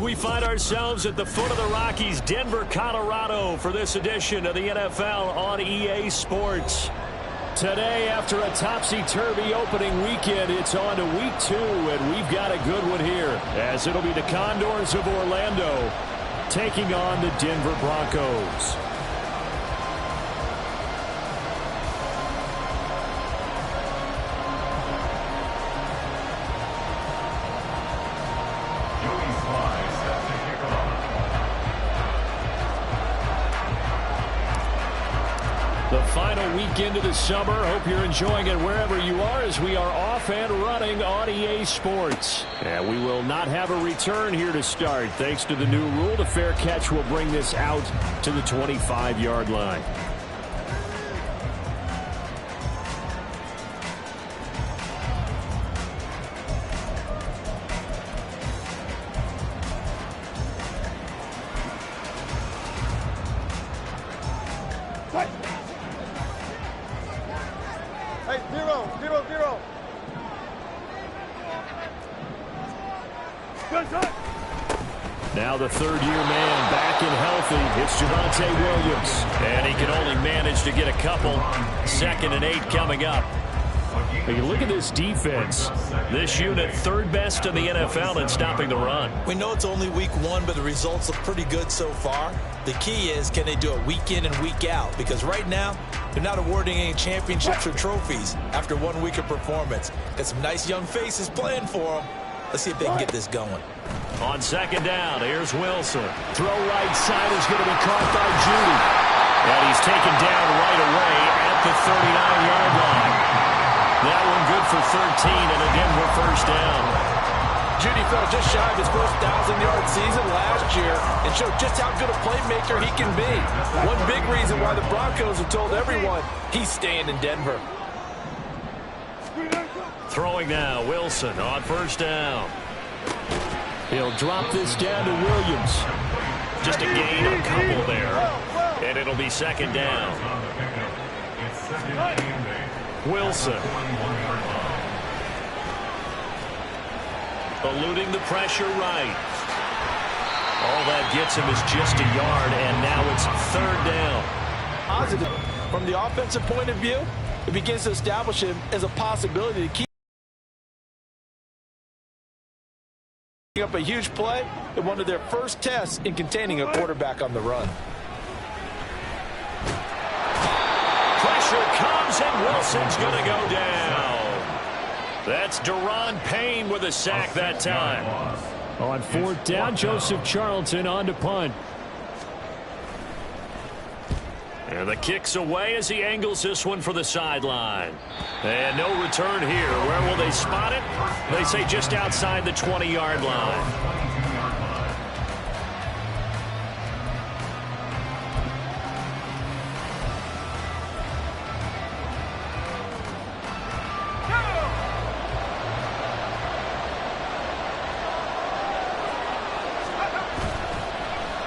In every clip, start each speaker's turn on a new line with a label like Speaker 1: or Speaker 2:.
Speaker 1: We find ourselves at the foot of the Rockies, Denver, Colorado, for this edition of the NFL on EA Sports. Today, after a topsy-turvy opening weekend, it's on to week 2, and we've got a good one here, as it'll be the Condors of Orlando taking on the Denver Broncos. The final weekend of the summer. Hope you're enjoying it wherever you are, as we are off and running on EA Sports. And we will not have a return here to start. Thanks to the new rule, the fair catch will bring this out to the 25-yard line.
Speaker 2: Hey, 0-0-0.
Speaker 1: Now the third-year man back and healthy. It's Javonte Williams. And he can only manage to get a couple. 2nd and 8 coming up. You look at this defense. This unit, third best in the NFL in stopping the run.
Speaker 3: We know it's only week 1, but the results look pretty good so far. The key is, can they do it week in and week out? Because right now, they're not awarding any championships or trophies after 1 week of performance. Got some nice young faces playing for them. Let's see if they can get this going.
Speaker 1: On 2nd down, here's Wilson. Throw right side is going to be caught by Judy. And he's taken down right away at the 39-yard line. That one good for 13 and a Denver first down.
Speaker 4: Judy fell just shy of his first 1,000-yard season last year and showed just how good a playmaker he can be. One big reason why the Broncos have told everyone he's staying in Denver.
Speaker 1: Throwing now, Wilson on first down. He'll drop this down to Williams. Just a gain of a couple there. And it'll be 2nd down. Wilson. Eluding the pressure right. All that gets him is just a yard, and now it's 3rd down.
Speaker 4: Positive. From the offensive point of view, it begins to establish him as a possibility to keep up a huge play in one of their first tests in containing a quarterback on the run.
Speaker 1: Pressure comes, and Wilson's going to go down. That's Daron Payne with a sack that time. On 4th down, Joseph Charlton on to punt. And the kick's away as he angles this one for the sideline. And no return here. Where will they spot it? They say just outside the 20-yard line.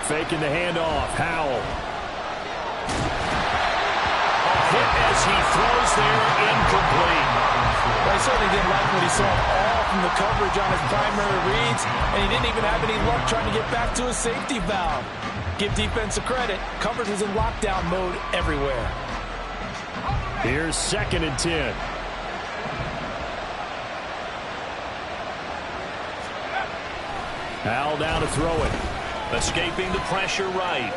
Speaker 1: Faking the handoff. Howell. Hit as he throws there, incomplete.
Speaker 4: Well, he certainly didn't like what he saw all from the coverage on his primary reads, and he didn't even have any luck trying to get back to his safety valve. Give defense a credit. Coverage was in lockdown mode everywhere.
Speaker 1: Here's 2nd and 10. Howell down to throw it. Escaping the pressure right.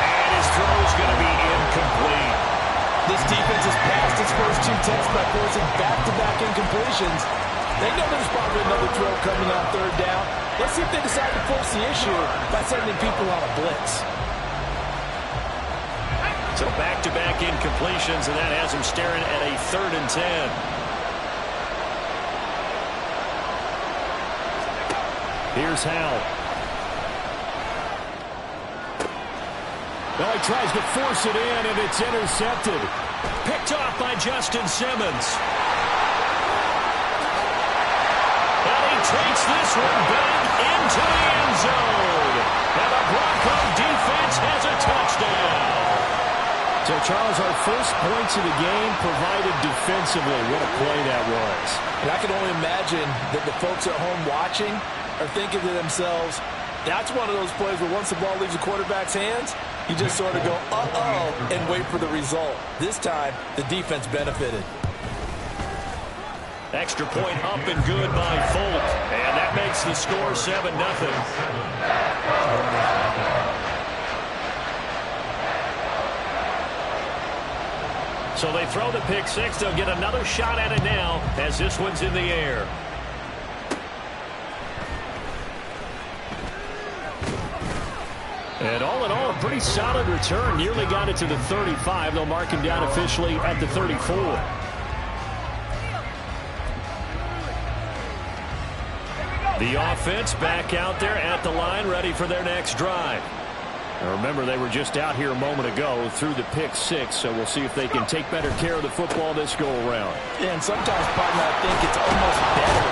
Speaker 1: And his throw is going to be incomplete.
Speaker 4: This defense has passed its first 2 tests by forcing back-to-back incompletions. They know there's probably another throw coming on 3rd down. Let's see if they decide to force the issue by sending people on a blitz.
Speaker 1: So back-to-back incompletions, and that has him staring at a 3rd and 10. Here's Howell. Well, he tries to force it in, and it's intercepted. Picked off by Justin Simmons. And he takes this one back into the end zone. And the Bronco defense has a touchdown. So Charles, our first points of the game provided defensively. What a play that was.
Speaker 4: And I can only imagine that the folks at home watching are thinking to themselves, that's one of those plays where once the ball leaves the quarterback's hands, you just sort of go, uh-oh, and wait for the result. This time, the defense benefited.
Speaker 1: Extra point up and good by Folk. And that makes the score 7-0. So they throw the pick six. They'll get another shot at it now as this one's in the air. And all in all, a pretty solid return. Nearly got it to the 35. They'll mark him down officially at the 34. The offense back out there at the line, ready for their next drive. Now remember, they were just out here a moment ago through the pick six, so we'll see if they can take better care of the football this go-around.
Speaker 4: Yeah, and sometimes, partner, I think it's almost better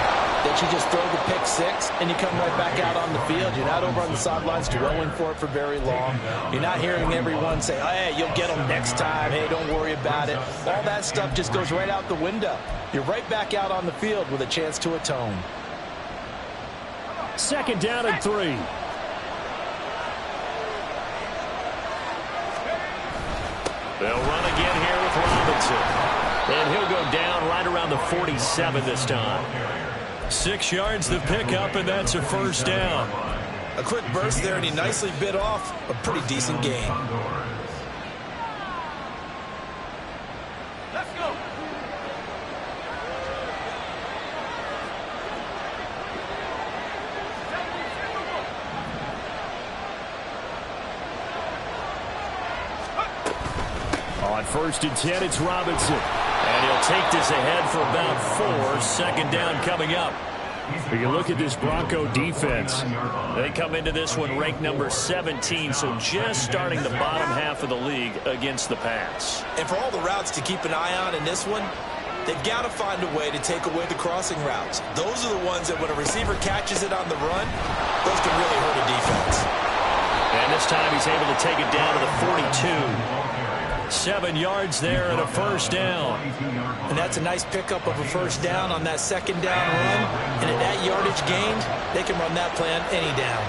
Speaker 4: that you just throw the pick six and you come right back out on the field. You're not over on the sidelines dwelling for it for very long. You're not hearing everyone say, oh, hey, you'll get them next time. Hey, don't worry about it. All that stuff just goes right out the window. You're right back out on the field with a chance to atone.
Speaker 1: 2nd down and 3. They'll run again here with Robinson. And he'll go down right around the 47 this time. 6 yards the pickup, and that's a first down.
Speaker 3: A quick burst there, and he nicely bit off a pretty decent gain.
Speaker 2: Let's go.
Speaker 1: On 1st and 10, it's Robinson. And he'll take this ahead for about 4. 2nd down coming up. When you look at this Bronco defense, they come into this one ranked number 17, so just starting the bottom half of the league against the pass.
Speaker 3: And for all the routes to keep an eye on in this one, they've got to find a way to take away the crossing routes. Those are the ones that when a receiver catches it on the run, those can really hurt a defense.
Speaker 1: And this time he's able to take it down to the 42. 7 yards there and a first down.
Speaker 3: And that's a nice pickup of a first down on that 2nd down run. And at that yardage gained, they can run that play on any down.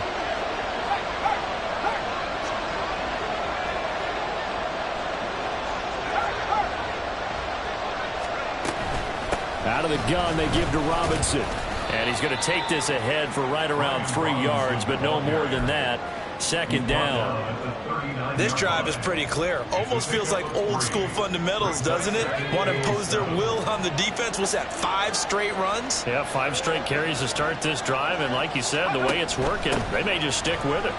Speaker 1: Out of the gun, they give to Robinson. And he's going to take this ahead for right around 3 yards, but no more than that. 2nd down.
Speaker 3: This drive is pretty clear. Almost feels like old school fundamentals, doesn't it? Want to impose their will on the defense. What's that, 5 straight runs?
Speaker 1: Yeah, 5 straight carries to start this drive. And like you said, the way it's working, they may just stick with it.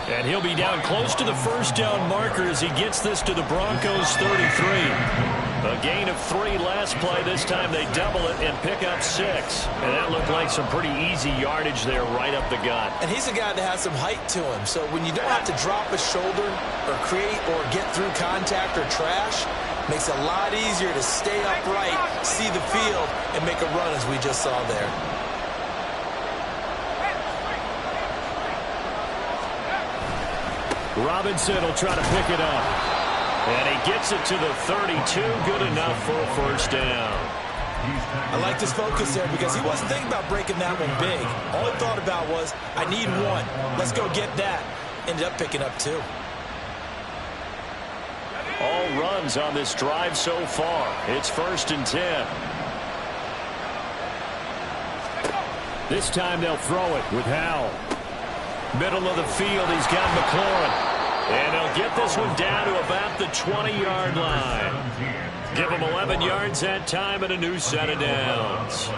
Speaker 1: And he'll be down close to the first down marker as he gets this to the Broncos 33. A gain of 3 last play. This time they double it and pick up 6. And that looked like some pretty easy yardage there right up the gut.
Speaker 3: And he's a guy that has some height to him. So when you don't have to drop a shoulder or create or get through contact or trash, makes it a lot easier to stay upright, see the field, and make a run as we just saw there.
Speaker 1: Robinson will try to pick it up. And he gets it to the 32. Good enough for a first down.
Speaker 3: I like his focus there because he wasn't thinking about breaking that one big. All he thought about was, I need 1. Let's go get that. Ended up picking up 2.
Speaker 1: All runs on this drive so far. It's 1st and 10. This time they'll throw it with Howell. Middle of the field, he's got McLaurin. And they'll get this one down to about the 20-yard line. Give him 11 yards that time and a new set of downs.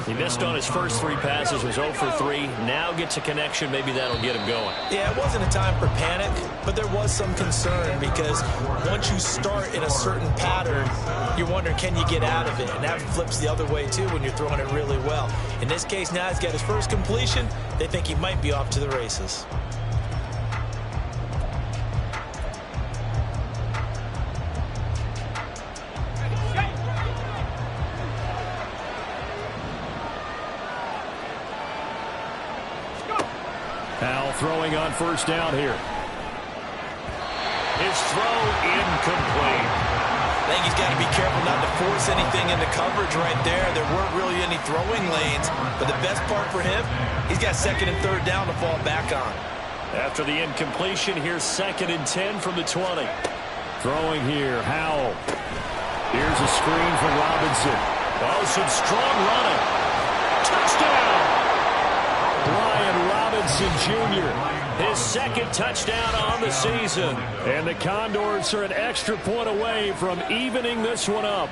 Speaker 1: He missed on his first 3 passes, was 0 for 3. Now gets a connection. Maybe that'll get him going.
Speaker 3: Yeah, it wasn't a time for panic, but there was some concern because once you start in a certain pattern, you're wondering, can you get out of it? And that flips the other way, too, when you're throwing it really well. In this case, now he's got his first completion. They think he might be off to the races.
Speaker 1: Howell throwing on first down here. His throw incomplete.
Speaker 3: I think he's got to be careful not to force anything into coverage right there. There weren't really any throwing lanes, but the best part for him, he's got second and third down to fall back on.
Speaker 1: After the incompletion, here's 2nd and 10 from the 20. Throwing here, Howell. Here's a screen from Robinson. Oh, some strong running. Touchdown! Brian Robinson Jr., his 2nd touchdown on the season. And the Condors are an extra point away from evening this one up.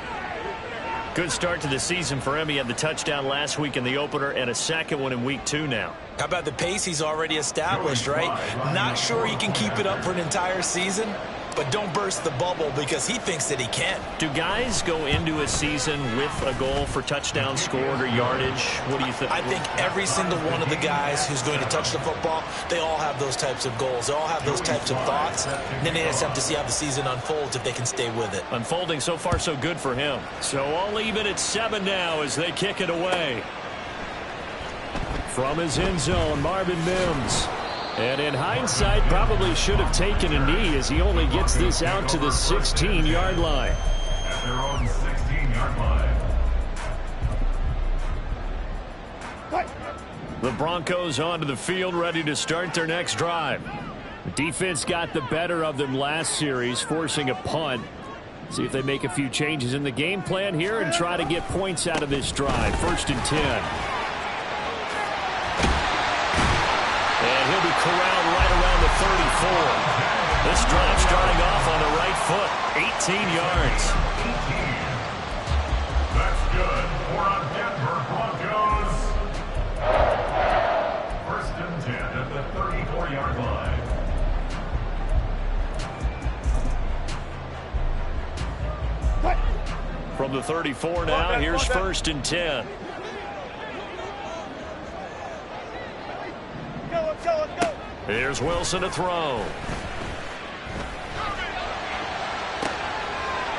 Speaker 1: Good start to the season for him. He had the touchdown last week in the opener and a 2nd one in week 2 now.
Speaker 3: How about the pace he's already established, right? Not sure he can keep it up for an entire season, but don't burst the bubble because he thinks that he can.
Speaker 1: Do guys go into a season with a goal for touchdown scored or yardage? What do you think?
Speaker 3: I think every single one of the guys who's going to touch the football, they all have those types of goals. They all have those types of thoughts. And then they just have to see how the season unfolds if they can stay with it.
Speaker 1: Unfolding so far so good for him. So all even at 7 now as they kick it away. From his end zone, Marvin Mims. And in hindsight, probably should have taken a knee as he only gets this out to the 16-yard line.
Speaker 5: At their own 16-yard line.
Speaker 1: The Broncos onto the field, ready to start their next drive. The defense got the better of them last series, forcing a punt. See if they make a few changes in the game plan here and try to get points out of this drive. 1st and 10. And he'll be corralled right around the 34. This drive starting off on the right foot. 18 yards.
Speaker 5: That's good for a Denver Broncos. 1st and 10 at the 34-yard line.
Speaker 1: From the 34 now, here's 1st and 10. Here's Wilson to throw.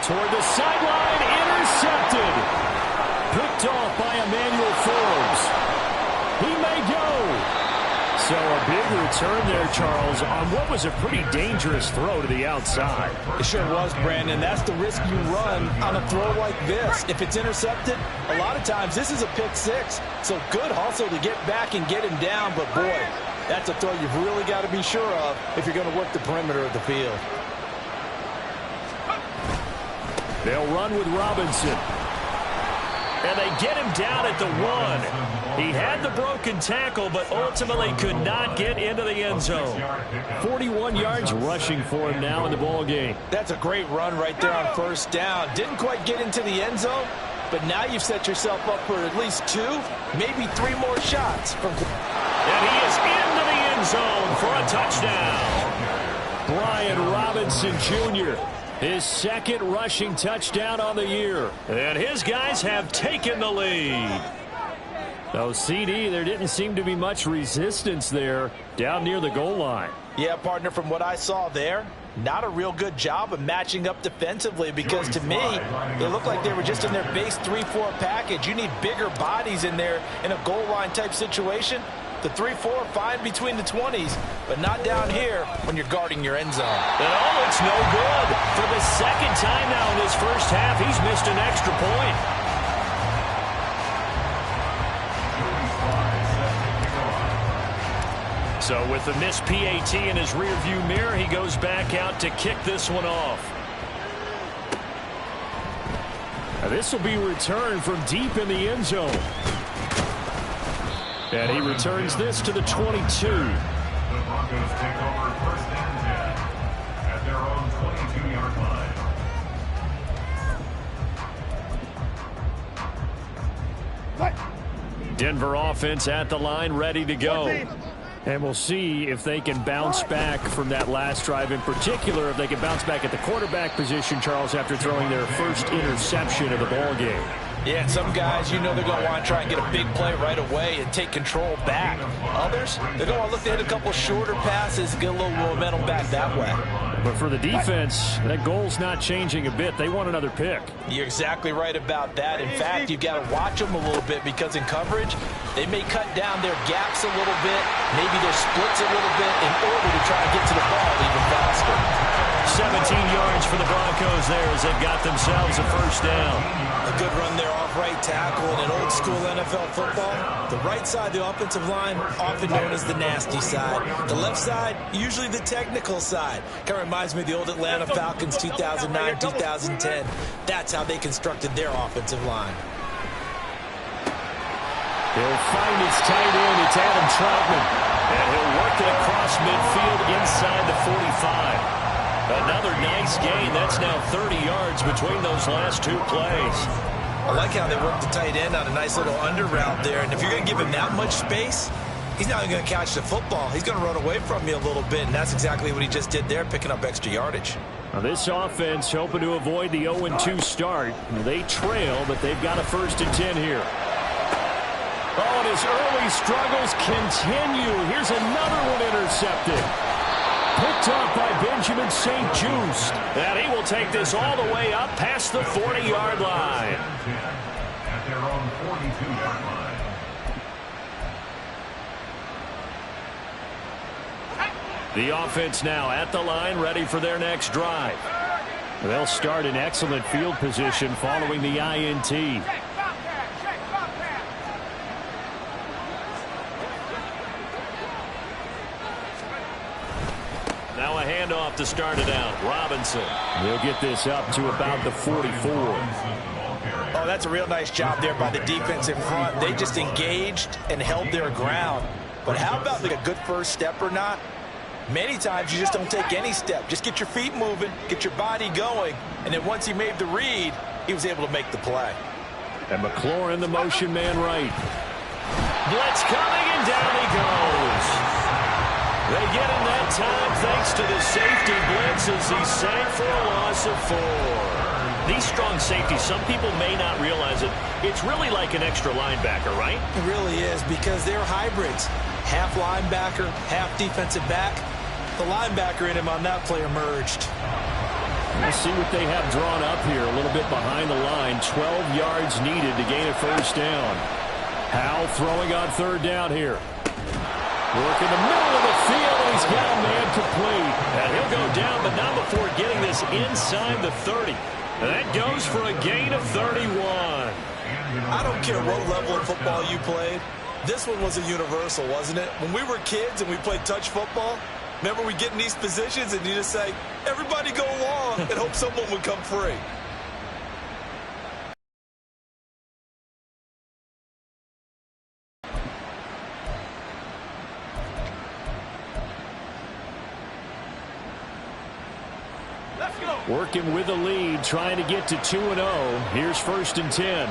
Speaker 1: Toward the sideline, intercepted. Picked off by Emmanuel Forbes. He may go. So a big return there, Charles, on what was a pretty dangerous throw to the outside.
Speaker 4: It sure was, Brandon. That's the risk you run on a throw like this. If it's intercepted, a lot of times this is a pick 6. So good hustle to get back and get him down. But, boy, that's a throw you've really got to be sure of if you're going to work the perimeter of the field.
Speaker 1: They'll run with Robinson. And they get him down at the 1. He had the broken tackle, but ultimately could not get into the end zone. 41 yards rushing for him now in the ball game.
Speaker 4: That's a great run right there on 1st down. Didn't quite get into the end zone, but now you've set yourself up for at least 2, maybe 3 more shots.
Speaker 1: And he is into the end zone for a touchdown. Brian Robinson Jr., his 2nd rushing touchdown on the year. And his guys have taken the lead. Though CD, there didn't seem to be much resistance there down near the goal line.
Speaker 3: Yeah, partner, from what I saw there, not a real good job of matching up defensively because to me, they looked like they were just in their base 3-4 package. You need bigger bodies in there in a goal line type situation. The 3-4 fine between the 20s, but not down here when you're guarding your end zone.
Speaker 1: And oh, it's no good. For the 2nd time now in this 1st half, he's missed an extra point. So with the missed PAT in his rearview mirror, he goes back out to kick this one off. Now this will be returned from deep in the end zone. And he returns this to the 22.
Speaker 5: The Broncos take over 1st and 10 at their own 22-yard line.
Speaker 1: Denver offense at the line, ready to go. And we'll see if they can bounce back from that last drive. In particular, if they can bounce back at the quarterback position, Charles, after throwing their first interception of the ball game.
Speaker 3: Yeah, and some guys, you know they're going to want to try and get a big play right away and take control back. Others, they're going to look to hit a couple shorter passes and get a little momentum back that way.
Speaker 1: But for the defense, that goal's not changing a bit. They want another pick.
Speaker 3: You're exactly right about that. In fact, you've got to watch them a little bit because in coverage, They may cut down their gaps a little bit, maybe their splits a little bit in order to try to get to the ball even faster.
Speaker 1: 17 yards for the Broncos there as they've got themselves a first down.
Speaker 3: A good run there off right tackle. In old school NFL football, the right side, the offensive line, often known as the nasty side. The left side, usually the technical side. Kind of reminds me of the old Atlanta Falcons 2009, 2010. That's how they constructed their offensive line.
Speaker 1: He'll find his tight end. It's Adam Troutman. And he'll work it across midfield inside the 45. Another nice gain. That's now 30 yards between those last two plays.
Speaker 3: I like how they work the tight end on a nice little under route there. And if you're going to give him that much space, he's not even going to catch the football. He's going to run away from you a little bit, and that's exactly what he just did there, picking up extra yardage.
Speaker 1: Now this offense hoping to avoid the 0-2 start. They trail, but they've got a 1st and 10 here. Oh, and his early struggles continue. Here's another one intercepted. Picked up by Benjamin St. Just. And he will take this all the way up past the 40-yard line.
Speaker 5: At their own 42-yard line.
Speaker 1: The offense now at the line, ready for their next drive. They'll start in excellent field position following the INT. Now a handoff to start it out. Robinson. He'll get this up to about the 44.
Speaker 3: Oh, that's a real nice job there by the defense in front. They just engaged and held their ground. But how about like a good first step or not? Many times you just don't take any step. Just get your feet moving, get your body going, and then once he made the read, he was able to make the play.
Speaker 1: And McLaurin, the motion man right. Blitz coming, and down he goes. They get him that time thanks to the safety blitz as he sank for a loss of 4. These strong safeties, some people may not realize it. It's really like an extra linebacker, right?
Speaker 3: It really is, because they're hybrids. Half linebacker, half defensive back. The linebacker in him on that play emerged.
Speaker 1: Let's see what they have drawn up here. A little bit behind the line. 12 yards needed to gain a first down. Howell throwing on 3rd down here. Work in the middle of the field, and he's got a man complete. And he'll go down, but not before getting this inside the 30. And that goes for a gain of 31.
Speaker 3: I don't care what level of football you played. This one was a universal, wasn't it? When we were kids and we played touch football, remember we get in these positions and you just say, everybody go along, and hope someone would come free.
Speaker 1: Working with the lead, trying to get to 2-0. Here's 1st and 10.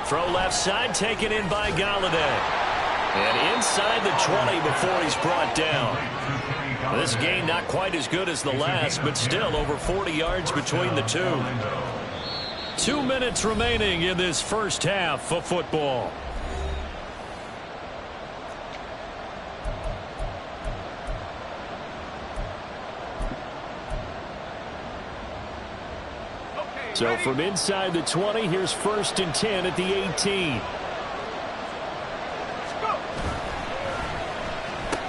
Speaker 1: Throw left side, taken in by Galladay. And inside the 20 before he's brought down. This game not quite as good as the last, but still over 40 yards between the two. 2 minutes remaining in this first half of football. So from inside the 20, here's 1st and 10 at the 18.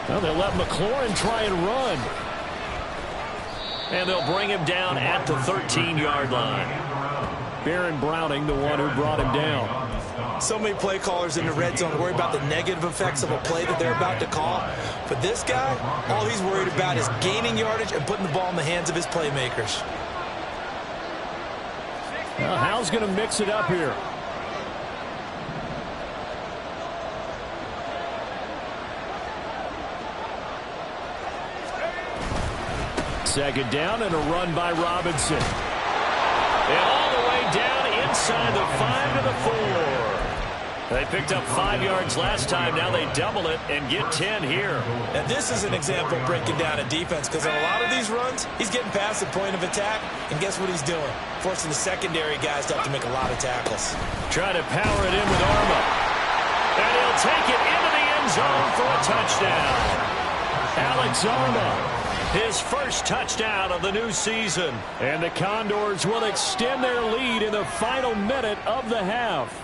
Speaker 1: Well, they'll let McLaurin try and run. And they'll bring him down at the 13-yard line. Baron Browning, the one who brought him down.
Speaker 3: So many play callers in the red zone worry about the negative effects of a play that they're about to call. But this guy, all he's worried about is gaining yardage and putting the ball in the hands of his playmakers.
Speaker 1: Now, Howell's going to mix it up here. Second down and a run by Robinson. And all the way down inside the 5 to the 4. They picked up 5 yards last time. Now they double it and get 10 here.
Speaker 3: And this is an example of breaking down a defense, because on a lot of these runs, he's getting past the point of attack, and guess what he's doing? Forcing the secondary guys to have to make a lot of tackles.
Speaker 1: Try to power it in with Arma. And he'll take it into the end zone for a touchdown. Alex Arma. his first touchdown of the new season. And the Condors will extend their lead in the final minute of the half.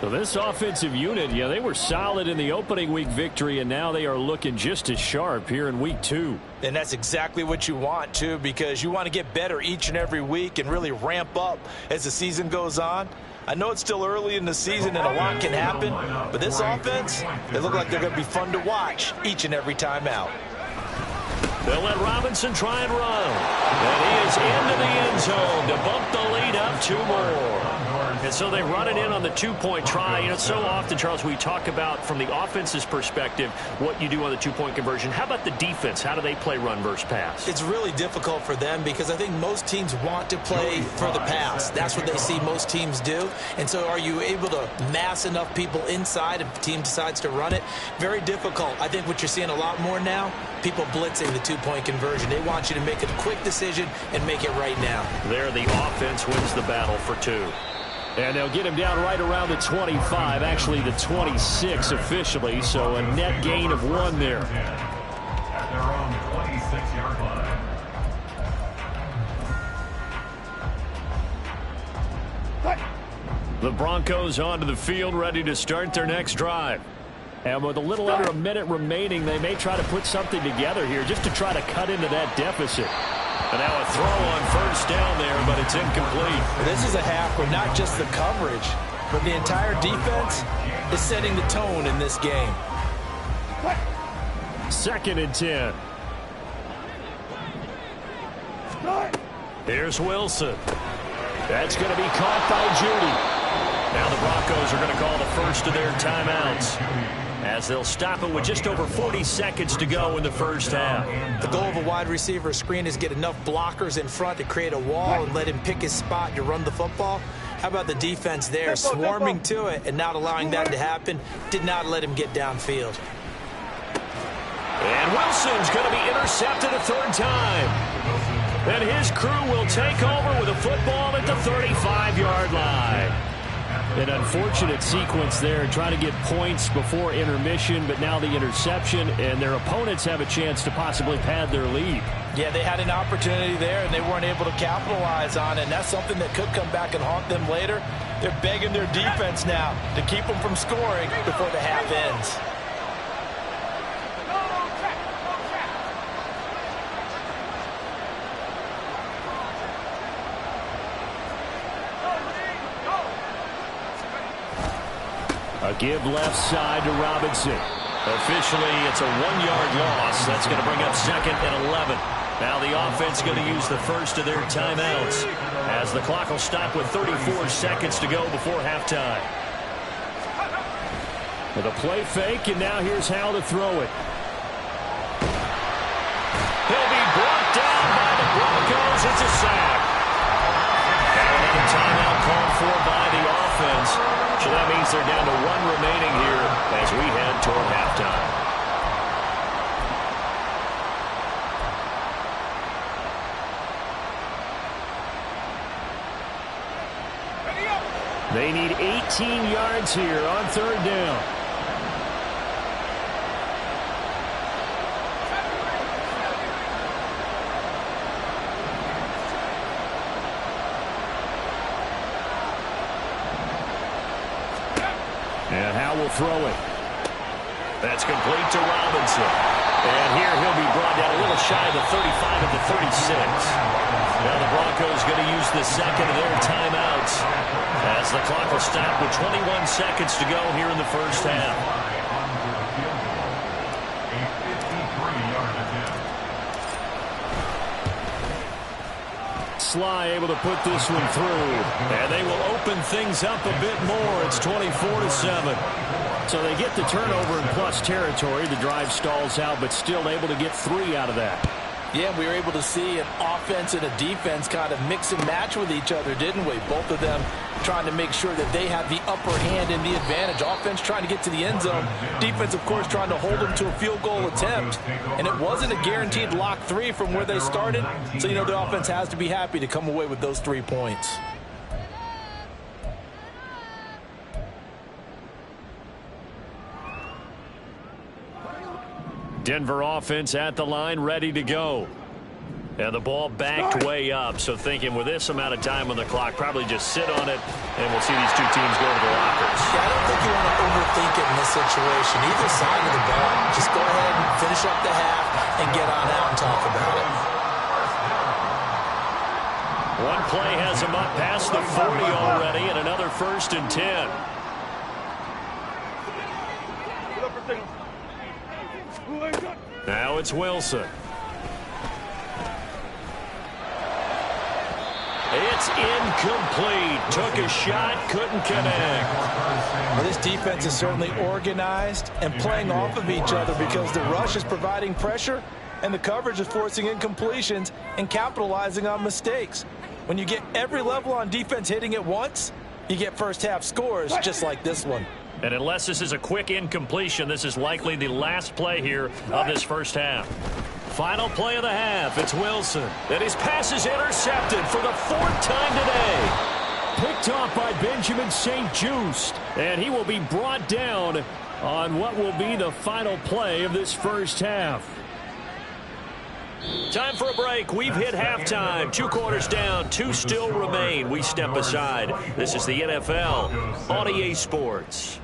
Speaker 1: So this offensive unit, yeah, they were solid in the opening week victory, and now they are looking just as sharp here in week 2.
Speaker 3: And that's exactly what you want, too, because you want to get better each and every week and really ramp up as the season goes on. I know it's still early in the season and a lot can happen, but this offense, they look like they're going to be fun to watch each and every time out.
Speaker 1: They'll let Robinson try and run. And he is into the end zone to bump the lead up 2 more. And so they run it in on the 2-point try. You know, so often, Charles, we talk about from the offense's perspective what you do on the 2-point conversion. How about the defense? How do they play run versus pass?
Speaker 3: It's really difficult for them because I think most teams want to play for the pass. That's what they see most teams do. And so are you able to mass enough people inside if the team decides to run it? Very difficult. I think what you're seeing a lot more now, people blitzing the 2-point conversion. They want you to make a quick decision and make it right now.
Speaker 1: There, the offense wins the battle for 2. And they'll get him down right around the 25, actually the 26 officially, so a net gain of 1 there.
Speaker 5: At their own 26-yard line.
Speaker 1: The Broncos onto the field, ready to start their next drive. And with a little under a minute remaining, they may try to put something together here just to try to cut into that deficit. And now a throw on first down there, but it's incomplete.
Speaker 3: This is a half where not just the coverage, but the entire defense is setting the tone in this game.
Speaker 1: 2nd and 10. Here's Wilson. That's going to be caught by Judy. Now the Broncos are going to call the first of their timeouts, as they'll stop it with just over 40 seconds to go in the first half.
Speaker 3: The goal of a wide receiver screen is get enough blockers in front to create a wall and let him pick his spot to run the football. How about the defense there, swarming to it and not allowing that to happen? Did not let him get downfield.
Speaker 1: And Wilson's going to be intercepted a 3rd time. And his crew will take over with a football at the 35-yard line. An unfortunate sequence there, trying to get points before intermission, but now the interception, and their opponents have a chance to possibly pad their lead.
Speaker 3: Yeah, they had an opportunity there, and they weren't able to capitalize on it, and that's something that could come back and haunt them later. They're begging their defense now to keep them from scoring before the half ends.
Speaker 1: A give left side to Robinson. Officially, it's a 1-yard loss. That's going to bring up 2nd and 11. Now the offense going to use the first of their timeouts, as the clock will stop with 34 seconds to go before halftime. With a play fake, and now here's how to throw it. He'll be brought down by the Broncos. It's a sack. Now another timeout called for by the offense. So that means they're down to 1 remaining here as we head toward halftime. They need 18 yards here on 3rd down. And Howe will throw it. That's complete to Robinson. And here he'll be brought down a little shy of the 35 at the 36. Now the Broncos going to use the 2nd of their timeouts, as the clock will stop with 21 seconds to go here in the first half. Sly able to put this one through, and they will open things up a bit more. It's 24-7. So they get the turnover in plus territory. The drive stalls out, but still able to get 3 out of that.
Speaker 4: Yeah, we were able to see an offense and a defense kind of mix and match with each other, didn't we? Both of them trying to make sure that they have the upper hand and the advantage. Offense trying to get to the end zone. Defense, of course, trying to hold them to a field goal attempt. And it wasn't a guaranteed lock 3 from where they started. So, you know, the offense has to be happy to come away with those 3 points.
Speaker 1: Denver offense at the line, ready to go. And the ball backed way up, so thinking with this amount of time on the clock, probably just sit on it, and we'll see these two teams go to the lockers.
Speaker 3: Yeah, I don't think you want to overthink it in this situation. Either side of the ball, just go ahead and finish up the half and get on out and talk about it.
Speaker 1: One play has him up past the 40 already, and another 1st and 10. Now it's Wilson. It's incomplete. Took a shot, couldn't connect.
Speaker 4: Well, this defense is certainly organized and playing off of each other because the rush is providing pressure and the coverage is forcing incompletions and capitalizing on mistakes. When you get every level on defense hitting at once, you get first-half scores just like this one.
Speaker 1: And unless this is a quick incompletion, this is likely the last play here of this first half. Final play of the half. It's Wilson. And his pass is intercepted for the 4th time today. Picked off by Benjamin St-Juste. And he will be brought down on what will be the final play of this first half. Time for a break. We've hit halftime. 2 quarters down. 2 still remain. We step aside. This is the NFL on EA Sports.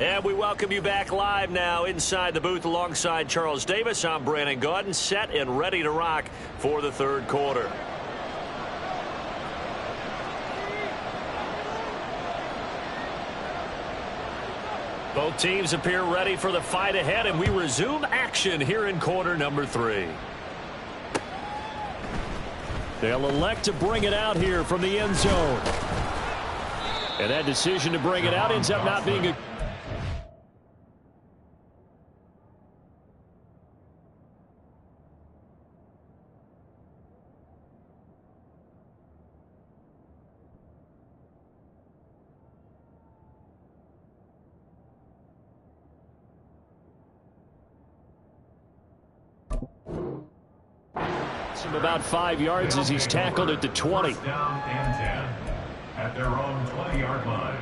Speaker 1: And we welcome you back live now inside the booth alongside Charles Davis. I'm Brandon Gaudin, set and ready to rock for the 3rd quarter. Both teams appear ready for the fight ahead, and we resume action here in quarter number 3. They'll elect to bring it out here from the end zone. And that decision to bring it out ends up not being a... About 5 yards as he's tackled at the 20.
Speaker 5: First down and 10 at their own 20-yard line.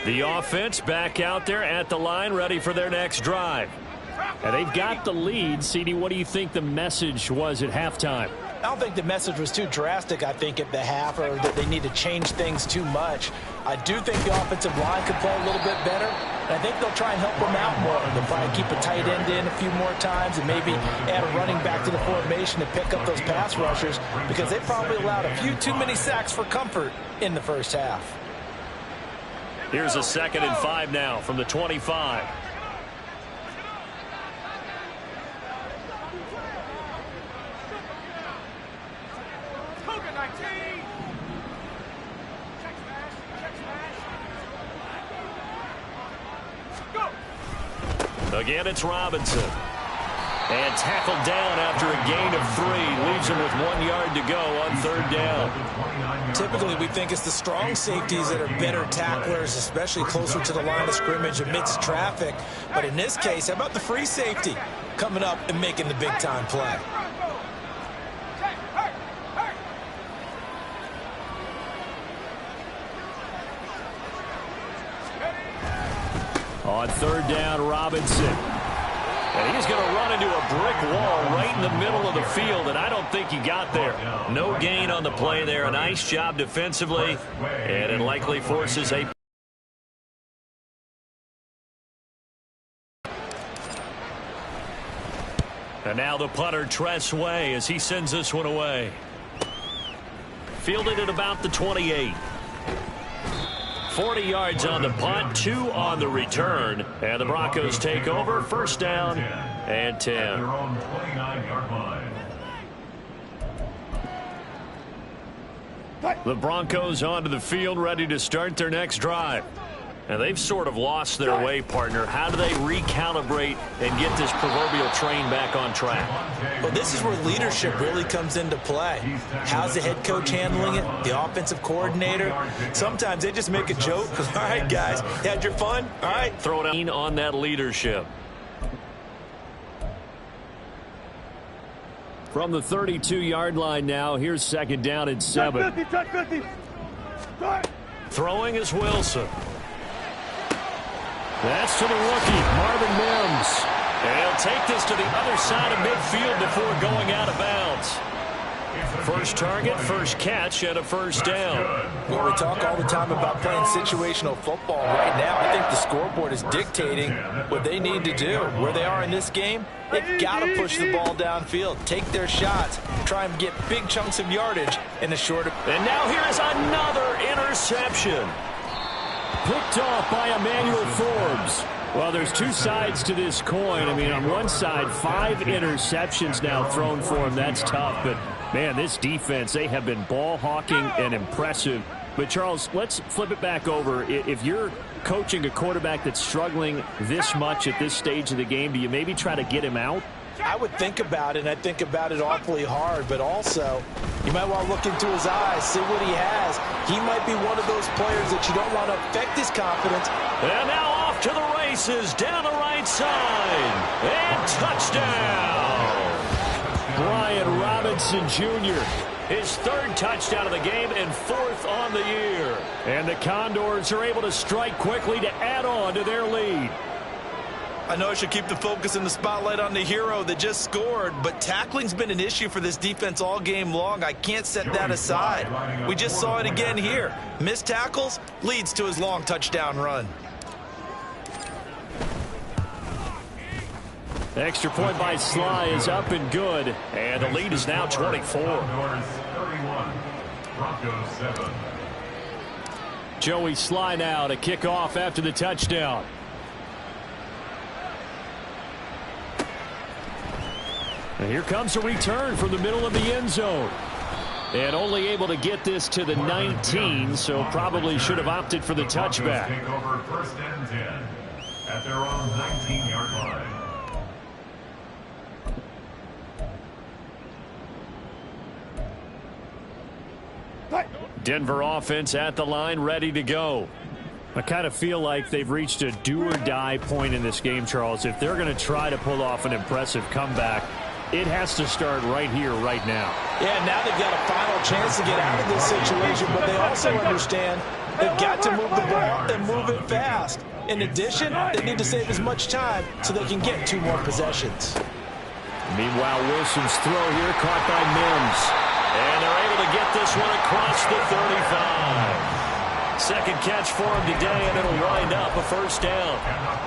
Speaker 1: The offense back out there at the line, ready for their next drive. And they've got the lead. CD, what do you think the message was at halftime?
Speaker 4: I don't think the message was too drastic, I think, at the half, or that they need to change things too much. I do think the offensive line could play a little bit better, and I think they'll try and help them out more. They'll probably keep a tight end in a few more times and maybe add a running back to the formation to pick up those pass rushers, because they probably allowed a few too many sacks for comfort in the first half.
Speaker 1: Here's a 2nd and 5 now from the 25. Again, it's Robinson. And tackled down after a gain of 3. Leaves him with 1 yard to go on 3rd down.
Speaker 3: Typically, we think it's the strong safeties that are better tacklers, especially closer to the line of scrimmage amidst traffic. But in this case, how about the free safety coming up and making the big-time play?
Speaker 1: On 3rd down, Robinson. And he's going to run into a brick wall right in the middle of the field, and I don't think he got there. No gain on the play there. A nice job defensively, and it likely forces a... And now the punter, Tress Way, as he sends this one away. Fielded at about the 28. 40 yards on the punt, 2 on the return. And the Broncos take over. 1st down and 10.
Speaker 5: At their own 29-yard line.
Speaker 1: The Broncos onto the field, ready to start their next drive. And they've sort of lost their way, partner. How do they recalibrate and get this proverbial train back on track?
Speaker 3: Well, this is where leadership really comes into play. How's the head coach handling it? The offensive coordinator? Sometimes they just make a joke. All right, guys, you had your fun? All right.
Speaker 1: Throw it on that leadership. From the 32-yard line now, here's second down and 7.
Speaker 2: Touch 50.
Speaker 1: Throwing is Wilson. That's to the rookie, Marvin Mims. And he'll take this to the other side of midfield before going out of bounds. First target, first catch, and a first down.
Speaker 3: Well, we talk all the time about playing situational football. Right now, I think the scoreboard is dictating what they need to do. Where they are in this game, they've got to push the ball downfield, take their shots, try and get big chunks of yardage in a short.
Speaker 1: And now here is another interception. Picked off by Emmanuel Forbes. Well, there's two sides to this coin. I mean, on one side, 5 interceptions now thrown for him. That's tough, but man, this defense, they have been ball hawking and impressive. But, Charles, let's flip it back over. If you're coaching a quarterback that's struggling this much at this stage of the game, do you maybe try to get him out?
Speaker 3: I would think about it, and I think about it awfully hard, but also you might want to look into his eyes, see what he has. He might be one of those players that you don't want to affect his confidence.
Speaker 1: And now off to the races, down the right side, and touchdown! Brian Robinson Jr., his 3rd touchdown of the game and 4th on the year. And the Condors are able to strike quickly to add on to their lead.
Speaker 3: I know I should keep the focus and the spotlight on the hero that just scored, but tackling's been an issue for this defense all game long. I can't set that aside. We just saw it again here. Missed tackles leads to his long touchdown run.
Speaker 1: Extra point by Sly is up and good, and the lead is now 24.
Speaker 5: Broncos 7.
Speaker 1: Joey Sly now to kick off after the touchdown. And here comes a return from the middle of the end zone. And only able to get this to the 19, so probably should have opted for the touchback.
Speaker 5: Take over 1st and 10 at their own 19-yard line.
Speaker 1: Denver offense at the line, ready to go. I kind of feel like they've reached a do-or-die point in this game, Charles. If they're going to try to pull off an impressive comeback, it has to start right here, right now.
Speaker 3: Yeah, now they've got a final chance to get out of this situation, but they also understand they've got to move the ball and move it fast. In addition, they need to save as much time so they can get 2 more possessions.
Speaker 1: Meanwhile, Wilson's throw here caught by Mims. And they're able to get this one across the 35. Second catch for him today, and it'll wind up a first down.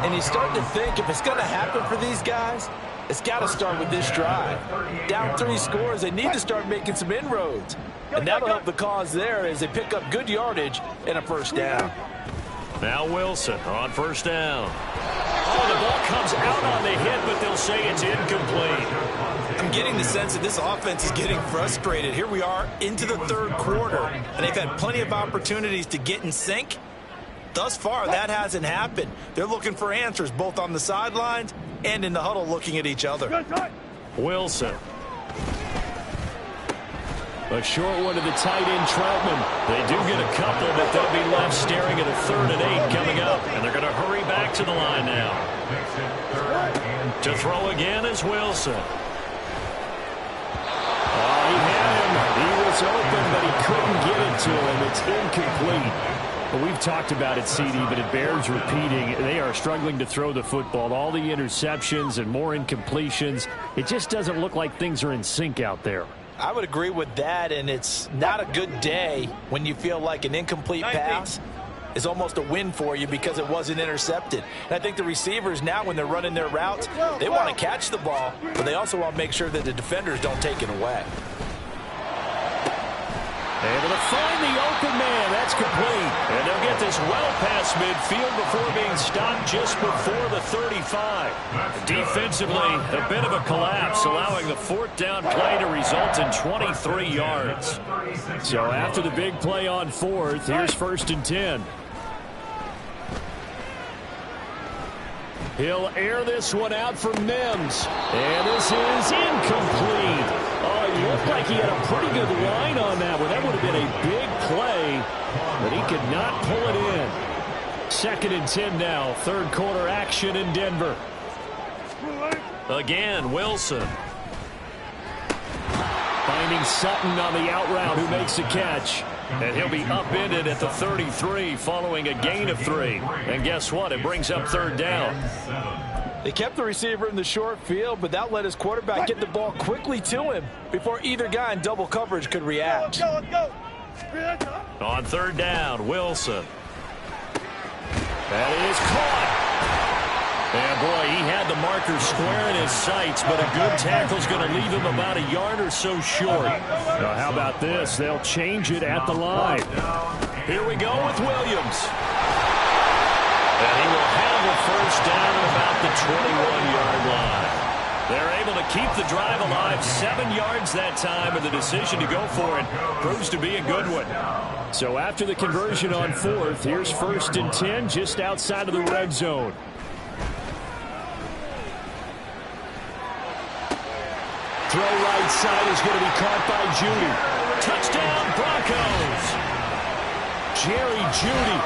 Speaker 3: And you start to think if it's going to happen for these guys, it's got to start with this drive. Down 3 scores, they need to start making some inroads. And that'll help the cause there as they pick up good yardage and a first down.
Speaker 1: Now Wilson on first down. Oh, the ball comes out on the hit, but they'll say it's incomplete.
Speaker 3: I'm getting the sense that this offense is getting frustrated. Here we are into the 3rd quarter, and they've had plenty of opportunities to get in sync. Thus far, that hasn't happened. They're looking for answers both on the sidelines and in the huddle looking at each other.
Speaker 1: Wilson. A short one to the tight end, Troutman. They do get a couple, but they'll be left staring at a 3rd and 8 coming up. And they're going to hurry back to the line now. To throw again is Wilson. Oh, he had him. He was open, but he couldn't get it to him. It's incomplete. But we've talked about it, CD, but it bears repeating. They are struggling to throw the football. All the interceptions and more incompletions. It just doesn't look like things are in sync out there.
Speaker 3: I would agree with that, and it's not a good day when you feel like an incomplete pass is almost a win for you because it wasn't intercepted. And I think the receivers now, when they're running their routes, they want to catch the ball, but they also want to make sure that the defenders don't take it away.
Speaker 1: Able to find the open man. That's complete. And they'll get this well past midfield before being stopped just before the 35. Defensively, a bit of a collapse, allowing the 4th down play to result in 23 yards. So after the big play on 4th, here's 1st and 10. He'll air this one out for Mims. And this is incomplete. Oh, it looked like he had a pretty good line on that one. That would have been a big play, but he could not pull it in. 2nd and 10 now. 3rd quarter action in Denver. Again, Wilson. Finding Sutton on the out route, who makes a catch. And he'll be upended at the 33 following a gain of 3. And guess what? It brings up 3rd down.
Speaker 4: They kept the receiver in the short field, but that let his quarterback get the ball quickly to him before either guy in double coverage could react.
Speaker 2: Let's go.
Speaker 1: On 3rd down, Wilson. That is caught. And boy, he had the marker square in his sights, but a good tackle's going to leave him about a yard or so short. Now, how about this? They'll change it at the line. Here we go with Williams. And he will have a 1st down at about the 21-yard line. They're able to keep the drive alive, 7 yards that time, and the decision to go for it proves to be a good one. So after the conversion on 4th, here's 1st and 10 just outside of the red zone. Throw right side is going to be caught by Judy. Touchdown, Broncos. Jerry Judy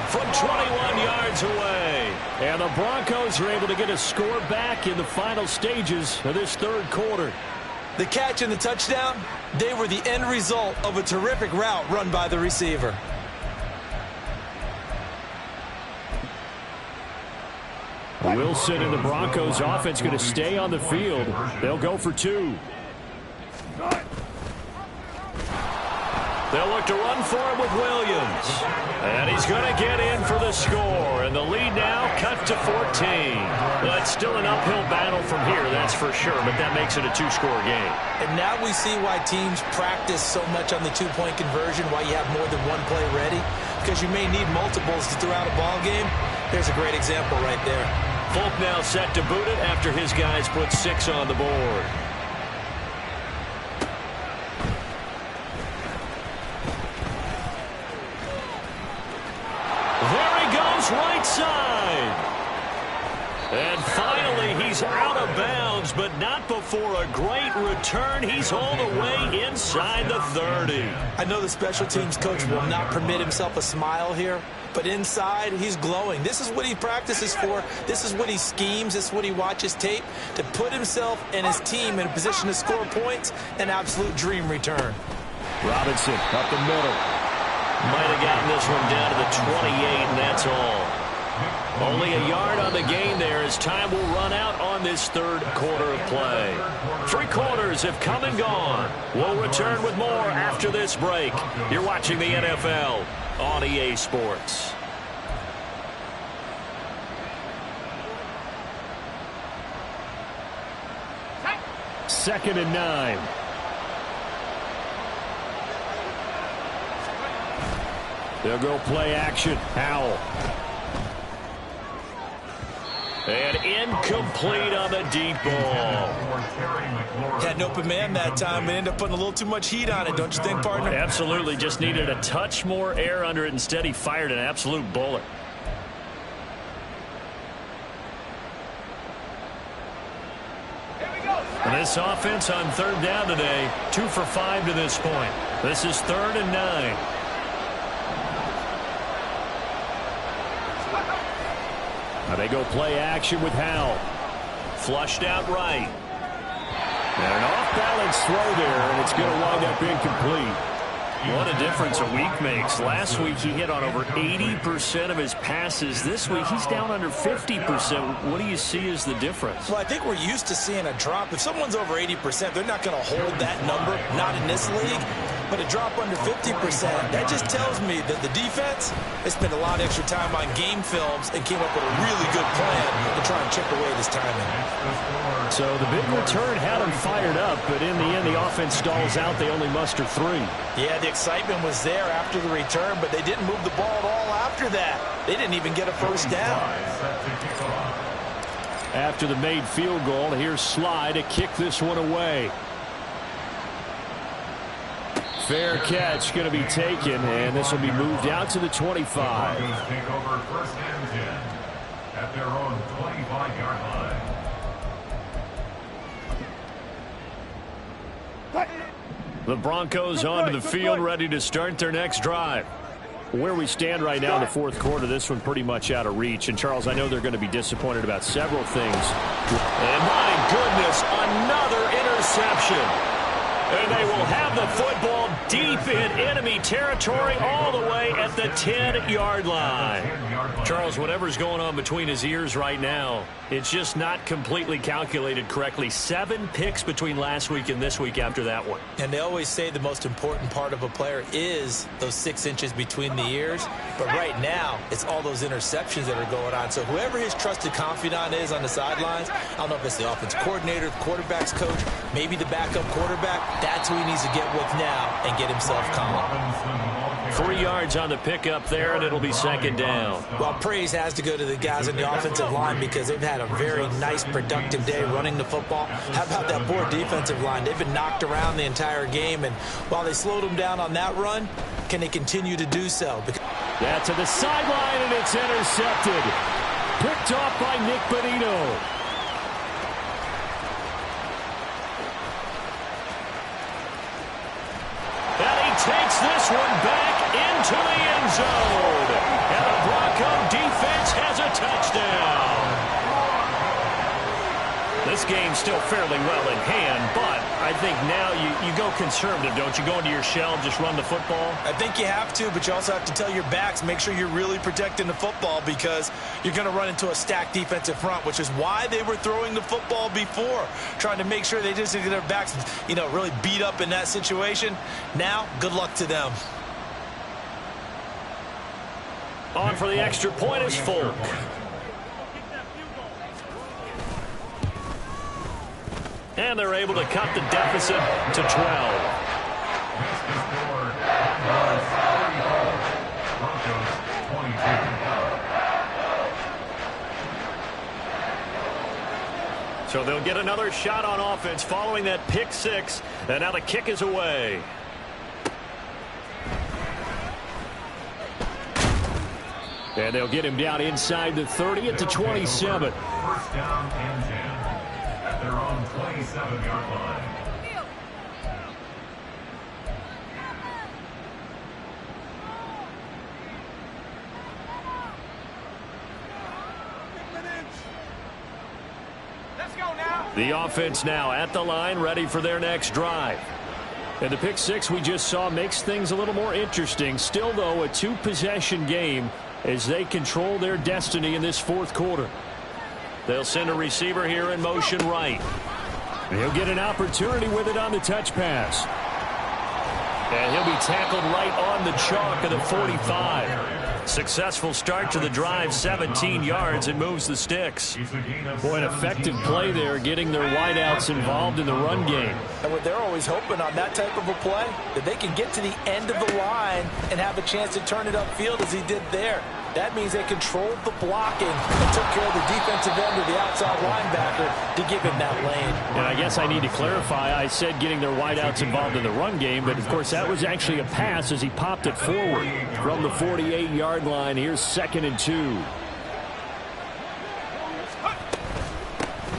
Speaker 1: from 21 yards away. And the Broncos are able to get a score back in the final stages of this 3rd quarter.
Speaker 3: The catch and the touchdown, they were the end result of a terrific route run by the receiver.
Speaker 1: Wilson and the Broncos offense going to stay on the field. They'll go for 2. They'll look to run for it with Williams. And he's going to get in for the score. And the lead now cut to 14. Well, it's still an uphill battle from here, that's for sure, but that makes it a 2-score game.
Speaker 3: And now we see why teams practice so much on the 2-point conversion, why you have more than one play ready, because you may need multiples to throw out a ball game. There's a great example right there.
Speaker 1: Folk now set to boot it after his guys put 6 on the board. There he goes, right side. And finally, he's out of bounds, but not before a great return. He's all the way inside the 30.
Speaker 3: I know the special teams coach will not permit himself a smile here, but inside, he's glowing. This is what he practices for. This is what he schemes. This is what he watches tape to put himself and his team in a position to score points. An absolute dream return.
Speaker 1: Robinson up the middle. Might have gotten this one down to the 28, and that's all. Only a yard on the gain there as time will run out on this 3rd quarter of play. 3 quarters have come and gone. We'll return with more after this break. You're watching the NFL on EA Sports. Second and 9. They'll go play action. Howell. And incomplete on the deep ball.
Speaker 3: Had an open man that time, but ended up putting a little too much heat on it, don't you think, partner?
Speaker 1: Absolutely. Just needed a touch more air under it. Instead, he fired an absolute bullet. And this offense on 3rd down today, 2 for 5 to this point. This is 3rd and 9. Now they go play action with Howell. Flushed out right. And an off-balance throw there, and it's going to wind up incomplete. What a difference a week makes. Last week he hit on over 80% of his passes. This week he's down under 50%. What do you see as the difference?
Speaker 3: Well, I think we're used to seeing a drop. If someone's over 80%, they're not going to hold that number, not in this league. But a drop under 50%, that just tells me that the defense has spent a lot of extra time on game films and came up with a really good plan to try and chip away this timing.
Speaker 1: So the big return had them fired up, but in the end the offense stalls out. They only muster 3.
Speaker 3: Yeah, the excitement was there after the return, but they didn't move the ball at all after that. They didn't even get a 1st down.
Speaker 1: After the made field goal, here's Sly to kick this one away. Fair catch going to be taken, and this will be moved out to the 25.
Speaker 5: Take over 1st and 10 at their own 25-yard
Speaker 1: The Broncos onto the field, ready to start their next drive. Where we stand right now in the fourth quarter, this one pretty much out of reach. And, Charles, I know they're going to be disappointed about several things. And, my goodness, another interception. And they will have the football deep in enemy territory all the way at the 10-yard line. Charles, whatever's going on between his ears right now, it's just not completely calculated correctly. 7 picks between last week and this week after that one.
Speaker 3: And they always say the most important part of a player is those 6 inches between the ears. But right now, it's all those interceptions that are going on. So whoever his trusted confidant is on the sidelines, I don't know if it's the offense coordinator, the quarterback's coach, maybe the backup quarterback, that's who he needs to get with now and get himself calm.
Speaker 1: 3 yards on the pickup there, and it'll be second down.
Speaker 3: Well, praise has to go to the guys in the offensive line because they've had a very nice, productive day running the football. How about that poor defensive line? They've been knocked around the entire game, and while they slowed them down on that run, can they continue to do so?
Speaker 1: That's to the sideline, and it's intercepted. Picked off by Nick Bonino. Takes this one back into the end zone. And the Bronco defense has a touchdown. This game's still fairly well in hand, but I think now you go conservative, don't you? Go into your shell, just run the football?
Speaker 3: I think you have to, but you also have to tell your backs, make sure you're really protecting the football because you're going to run into a stacked defensive front, which is why they were throwing the football before, trying to make sure they just get their backs, really beat up in that situation. Now, good luck to them.
Speaker 1: On for the extra point is Folk. And they're able to cut the deficit to 12. So they'll get another shot on offense following that pick 6. And now the kick is away. And they'll get him down inside the 30 at the 27.
Speaker 5: First down and 10 at their own 27-yard line.
Speaker 2: Let's go now.
Speaker 1: The offense now at the line, ready for their next drive. And the pick 6 we just saw makes things a little more interesting. Still, though, a 2-possession game as they control their destiny in this fourth quarter. They'll send a receiver here in motion right. He'll get an opportunity with it on the touch pass. And he'll be tackled right on the chalk of the 45. Successful start to the drive, 17 yards, and moves the sticks. Boy, an effective play there, getting their wideouts involved in the run game.
Speaker 3: And what they're always hoping on that type of a play, that they can get to the end of the line and have a chance to turn it upfield as he did there. That means they controlled the blocking and took care of the defensive end of the outside linebacker to give him that lane.
Speaker 1: And I guess I need to clarify, I said getting their wideouts involved in the run game, but of course that was actually a pass as he popped it forward from the 48-yard line. Here's 2nd and 2.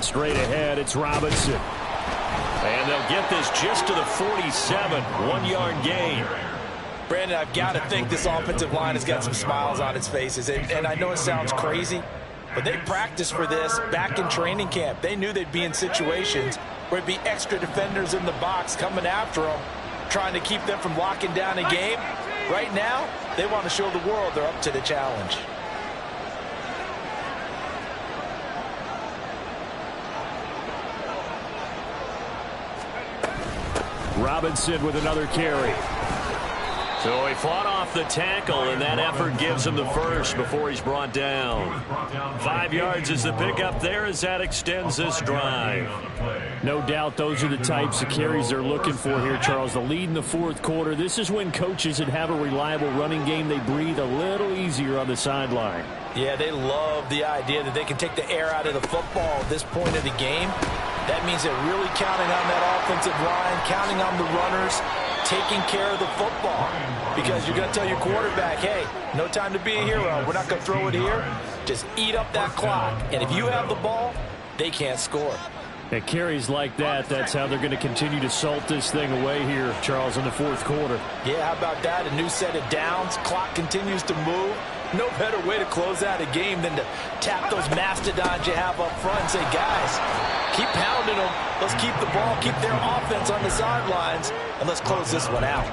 Speaker 1: Straight ahead, it's Robinson. And they'll get this just to the 47, 1-yard gain.
Speaker 3: Brandon, I've got to think this offensive line has got some smiles on its faces. And I know it sounds crazy, but they practiced for this back in training camp. They knew they'd be in situations where it'd be extra defenders in the box coming after them, trying to keep them from locking down a game. Right now, they want to show the world they're up to the challenge.
Speaker 1: Robinson with another carry. So he fought off the tackle, and that effort gives him the first before he's brought down. 5 yards is the pickup there as that extends this drive. No doubt those are the types of carries they're looking for here, Charles. The lead in the fourth quarter. This is when coaches that have a reliable running game, they breathe a little easier on the sideline.
Speaker 3: Yeah, they love the idea that they can take the air out of the football at this point of the game. That means they're really counting on that offensive line, counting on the runners, taking care of the football. Because you're going to tell your quarterback, hey, no time to be a hero. We're not going to throw it here. Just eat up that clock. And if you have the ball, they can't score.
Speaker 1: At carries like that, that's how they're going to continue to salt this thing away here, Charles, in the fourth quarter.
Speaker 4: Yeah, how about that? A new set of downs. Clock continues to move. No better way to close out a game than to tap those mastodons you have up front and say, guys, keep pounding them. Let's keep the ball, keep their offense on the sidelines, and let's close this one out.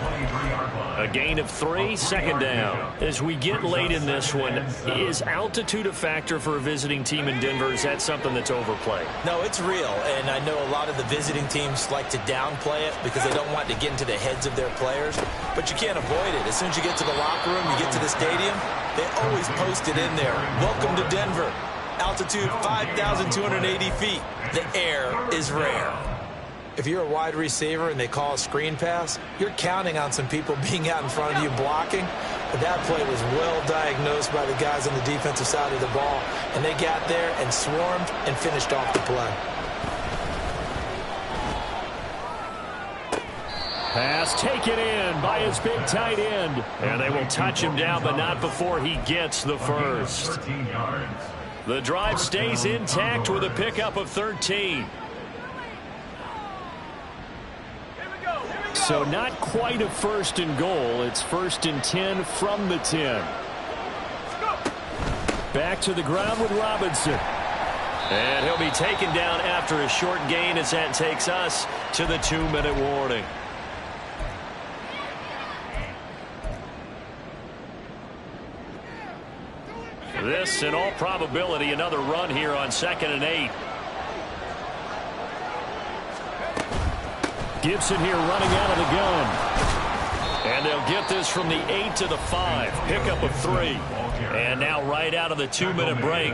Speaker 1: A gain of 3, second down. As we get late in this one, is altitude a factor for a visiting team in Denver? Is that something that's overplayed?
Speaker 3: No, it's real, and I know a lot of the visiting teams like to downplay it because they don't want to get into the heads of their players, but you can't avoid it. As soon as you get to the locker room, you get to the stadium, they always post it in there. Welcome to Denver. Altitude 5,280 feet. The air is rare. If you're a wide receiver and they call a screen pass, you're counting on some people being out in front of you blocking. But that play was well diagnosed by the guys on the defensive side of the ball, and they got there and swarmed and finished off the play.
Speaker 1: Pass taken in by his big tight end. And they will touch him down, but not before he gets the first. The drive stays intact with a pickup of 13. So not quite a first and goal. It's first and 10 from the 10. Back to the ground with Robinson. And he'll be taken down after a short gain as that takes us to the 2-minute warning. This, in all probability, another run here on 2nd and 8. Gibson here running out of the gun. And they'll get this from the 8 to the 5. Pickup of 3. And now right out of the 2-minute break,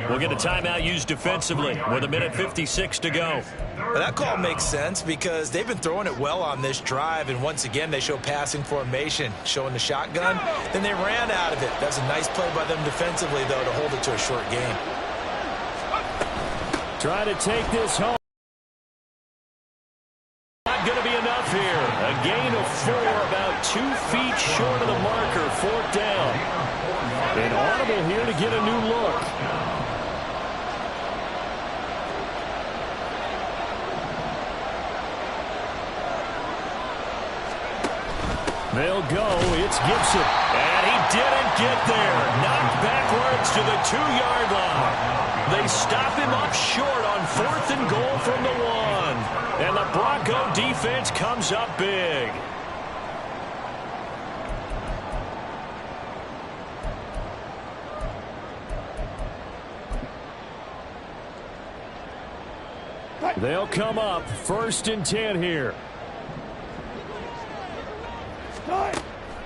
Speaker 1: we'll get a timeout used defensively with 1:56 to go.
Speaker 3: Well, that call makes sense because they've been throwing it well on this drive, and once again they show passing formation, showing the shotgun. Then they ran out of it. That's a nice play by them defensively, though, to hold it to a short game.
Speaker 1: Try to take this home. Not going to be enough here. A gain of 4, about 2 feet short of the marker. 4th down. An audible here to get a new look. They'll go. It's Gibson. And he didn't get there. Knocked backwards to the 2-yard line. They stop him up short on 4th and goal from the 1. And the Bronco defense comes up big. They'll come up 1st and 10 here.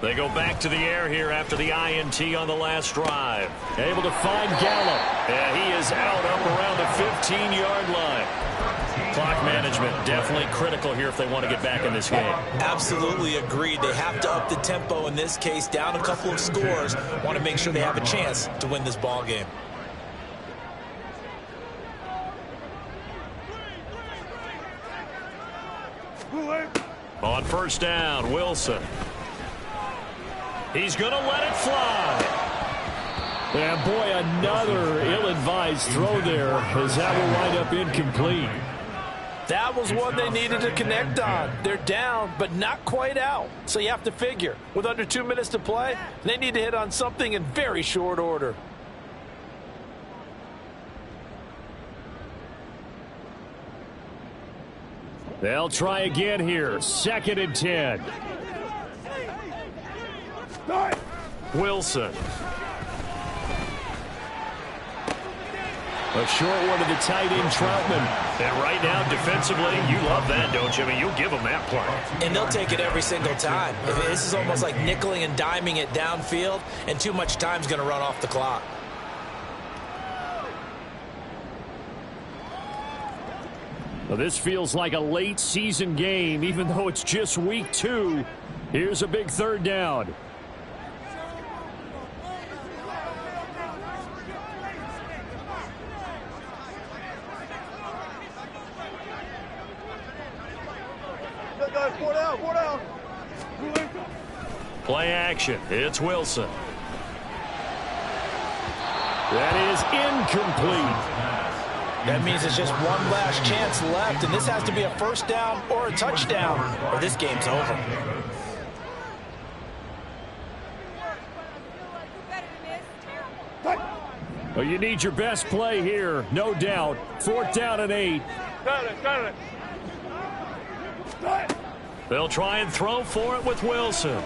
Speaker 1: They go back to the air here after the INT on the last drive. Able to find Gallup. And he is out up around the 15-yard line. Clock management definitely critical here if they want to get back in this game.
Speaker 3: Absolutely agreed. They have to up the tempo in this case, down a couple of scores. Want to make sure they have a chance to win this ball game.
Speaker 1: On 1st down, Wilson. He's going to let it fly. And boy, another ill-advised throw there as that will wind up incomplete.
Speaker 4: That was one they needed to connect on. They're down, but not quite out. So you have to figure, with under 2 minutes to play, they need to hit on something in very short order.
Speaker 1: They'll try again here. 2nd and 10. Wilson. A short one to the tight end, Troutman. And right now, defensively, you love that, don't you? I mean, you'll give them that play.
Speaker 3: And they'll take it every single time. This is almost like nickeling and diming it downfield, and too much time's going to run off the clock.
Speaker 1: Well, this feels like a late season game, even though it's just week 2. Here's a big 3rd down. Play action. It's Wilson. That is incomplete.
Speaker 4: That means it's just one last chance left, and this has to be a first down or a touchdown, or this game's over.
Speaker 1: Well, you need your best play here, no doubt. 4th down and 8. They'll try and throw for it with Wilson.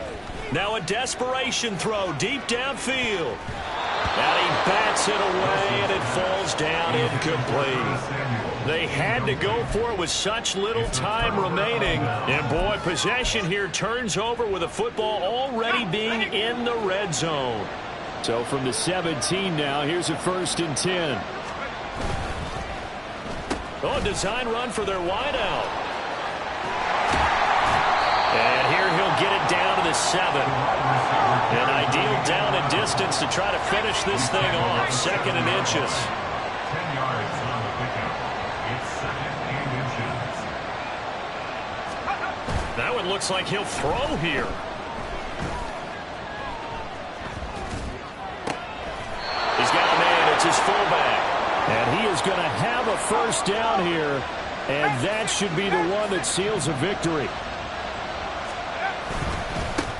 Speaker 1: Now a desperation throw deep downfield. And he bats it away, and it falls down incomplete. They had to go for it with such little time remaining. And, boy, possession here turns over with the football already being in the red zone. So from the 17 now, here's a 1st and 10. Oh, design run for their wideout. And here he'll get it down to the 7. An ideal down and distance to try to finish this thing off. 2nd and inches.
Speaker 5: 10 yards on the pickup. It's 2nd and inches.
Speaker 1: That one looks like he'll throw here. He's got a man. It's his fullback. And he is going to have a 1st down here. And that should be the one that seals a victory.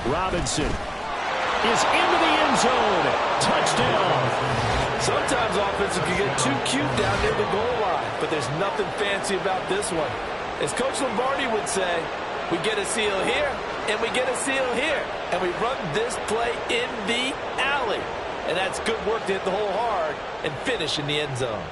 Speaker 1: Robinson is into the end zone. Touchdown.
Speaker 4: Sometimes offenses can get too cute down near the goal line, but there's nothing fancy about this one. As Coach Lombardi would say, we get a seal here, and we get a seal here, and we run this play in the alley. And that's good work to hit the hole hard and finish in the end zone.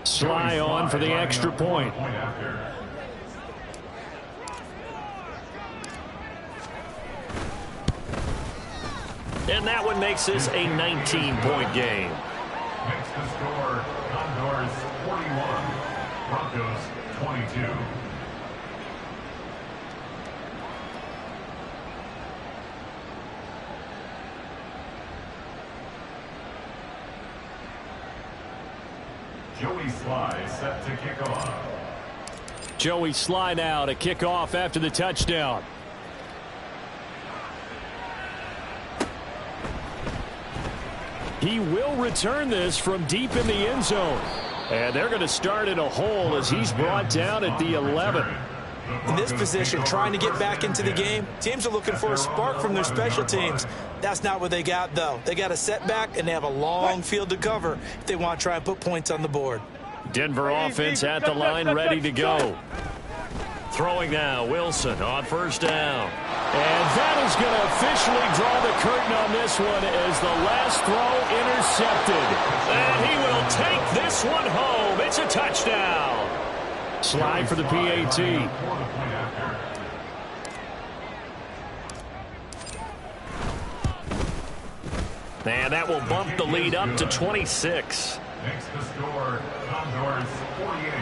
Speaker 1: Sly on for the extra point. And that one makes this a 19-point game.
Speaker 5: Makes the score Condors 41, Broncos 22. Joey Sly set to kick off.
Speaker 1: Joey Sly now to kick off after the touchdown. He will return this from deep in the end zone. And they're going to start in a hole as he's brought down at the 11.
Speaker 3: In this position, trying to get back into the game, teams are looking for a spark from their special teams. That's not what they got, though. They got a setback, and they have a long field to cover if they want to try and put points on the board.
Speaker 1: Denver offense at the line, ready to go. Throwing now, Wilson on 1st down. And that is going to officially draw the curtain on this one as the last throw intercepted. And he will take this one home. It's a touchdown. Slide for the PAT. And that will bump the lead up to 26.
Speaker 5: Makes the score Condors 48,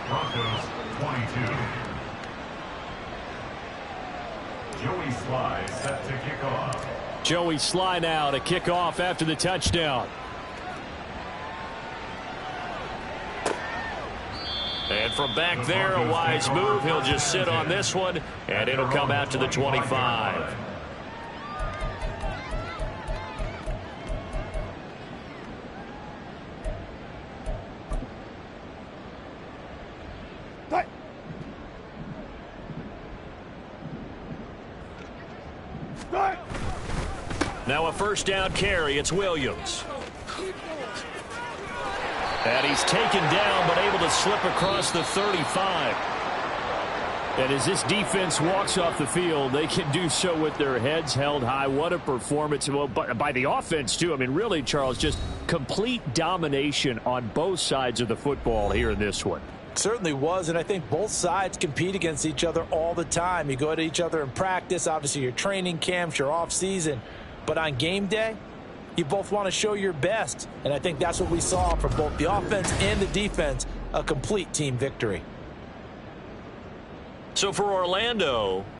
Speaker 5: Broncos 22. Joey Sly set to kick off.
Speaker 1: Joey Sly now to kick off after the touchdown. And from back there, a wise move. He'll just sit on this one, and it'll come out to the 25. Now a 1st down carry. It's Williams. And he's taken down, but able to slip across the 35. And as this defense walks off the field, they can do so with their heads held high. What a performance. Well, by the offense, too. I mean, really, Charles, just complete domination on both sides of the football here in this one.
Speaker 3: Certainly was, and I think both sides compete against each other all the time. You go at each other in practice, obviously your training camps, your off season, but on game day, you both want to show your best, and I think that's what we saw from both the offense and the defense, a complete team victory.
Speaker 1: So for Orlando,